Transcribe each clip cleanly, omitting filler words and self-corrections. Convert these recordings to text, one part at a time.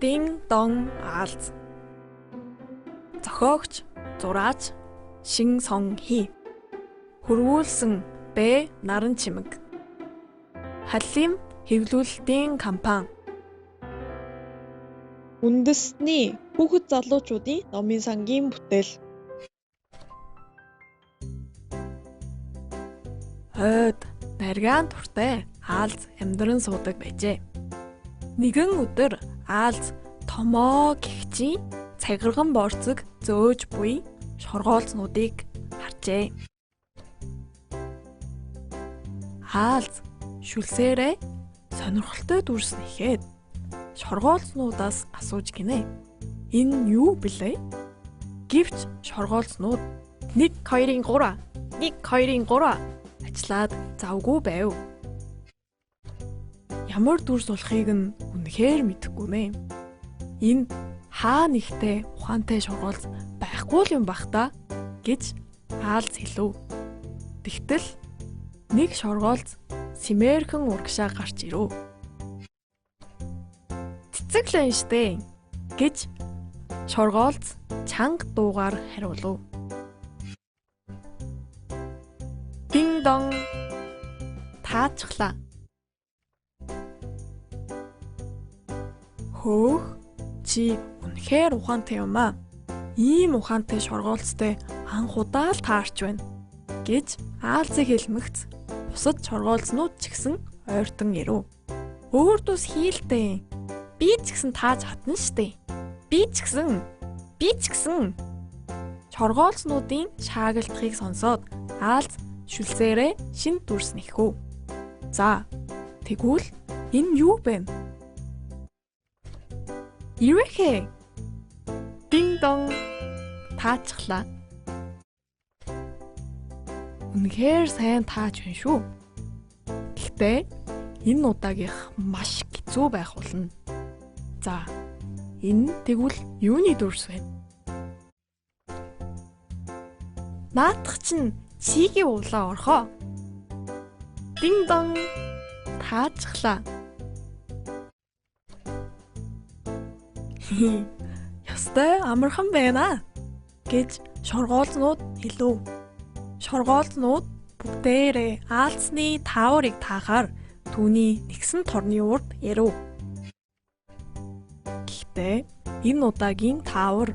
Дин дон аалз. Зохиогч, зураач, Шин Сон Хи. Хөрвүүлсэн Бэ Наран Чимэг. Халлим хэвлүүлэлтийн компани. үндэсний хүүхэд залуучуудын номын сангийн бүтээл. Хойд наргаан туртай аалз амьдран суудаг байжээ. Нэгэн өдөр аалз томоо гихчийн цагирган борцог зөөж буй шоргоолцнуудыг харжээ. Аалз шүлсээрээ сонирхолтой дүрснэхэд шоргоолцнуудаас асууж гинэ. Энэ юу блэ? Гэвч шоргоолцнууд 1 2 3 1 2 3 ажиллаад завгүй байв. Ямар дүрс болохыг нь үнэхээр мэдэхгүй нэ. Энэ хаа нэгтэй ухаантай шоргоолц байхгүй л юм бах та гэж аалз хэлв. Тэгтэл нэг шоргоолц симээрхэн урагшаа гарч ирв. Цэцэглэн штэ гэж шоргоолц чанга дуугаар хариулв. Дин дон таачглаа. Хөөх чи үнэхээр ухаантай юм аа. Ийм ухаантай шоргоолцтой анх удаа л таарч байна гэж аалзыг хэлмэгц бусад шоргоолцнууд ч гэсэн ойртон ирэв. Өөр тус хийлтэй. Би ч гэсэн тааж хатна штэ. Би ч гэсэн. Шоргоолцнуудын шаагилдахыг сонсоод аалз шүлсээрээ шин дүрс нэхв. За, тэгвэл энэ юу бэ? Ирэхэ. Дин дон таачглаа. Үнэхээр сайн тааж байна шүү. Гэхдээ энэ удаагийнх маш хэцүү байх болно. За, энэ тэгвэл юуны дүрс вэ? Наадах чинь чигийн уулаа орхоо. Дин дон таачглаа. Ястай амархан байна гэж шоргоолцнууд хэлв. Шоргоолцнууд бүгдээрээ аалзны тааврыг таахаар түүний нэгсэн торны урд ярив. Гэхдээ энэ удаагийн таавар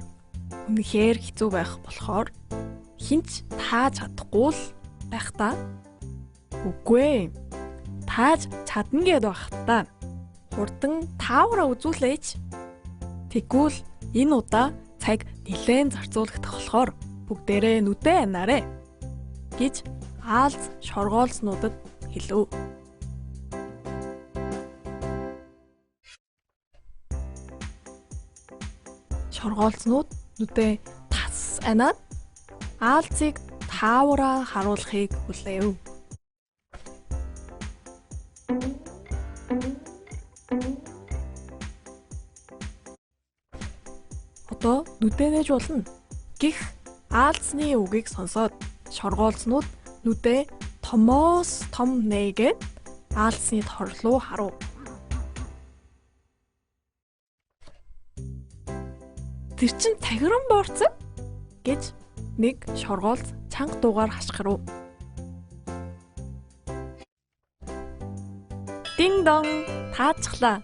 үнэхээр хэцүү байх болохоор хинч тааж чадахгүй л байх та. Үгүй ээ. Тааж чадна гэд байх та. Хурдан таавраа үзүүлээч. Тэгвэл энэ удаа цаг нэлээд зарцуулагдах болохоор бүгдээрээ нүдээ анаарэ гэж аалз шоргоолцнуудад хэлв. Шоргоолцнууд нүдээ тас анаад аалзыг таавраа харуулахыг хүлээв. Одоо нүдээ нээж болно. Гэх аалзны үгийг сонсоод шоргоолцнууд нүдээ томоос том нээгээд аалзны тор руу харав. Тэр чин цагиран борцог гэж нэг шоргоолц чанга дуугаар хашгирв. Дин дон таачглаа.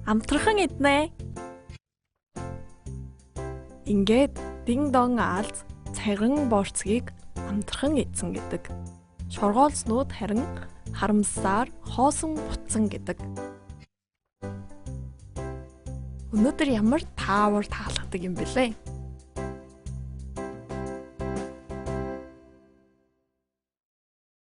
Амтархан иднэ. Ингээд дин дон аалз цагиран борцгийг амтархан идсэн гэдэг. Шоргоолцнууд харин харамсаар хоосон бутсан гэдэг. Өнөөдөр ямар таавар таалгадаг юм бэлээ?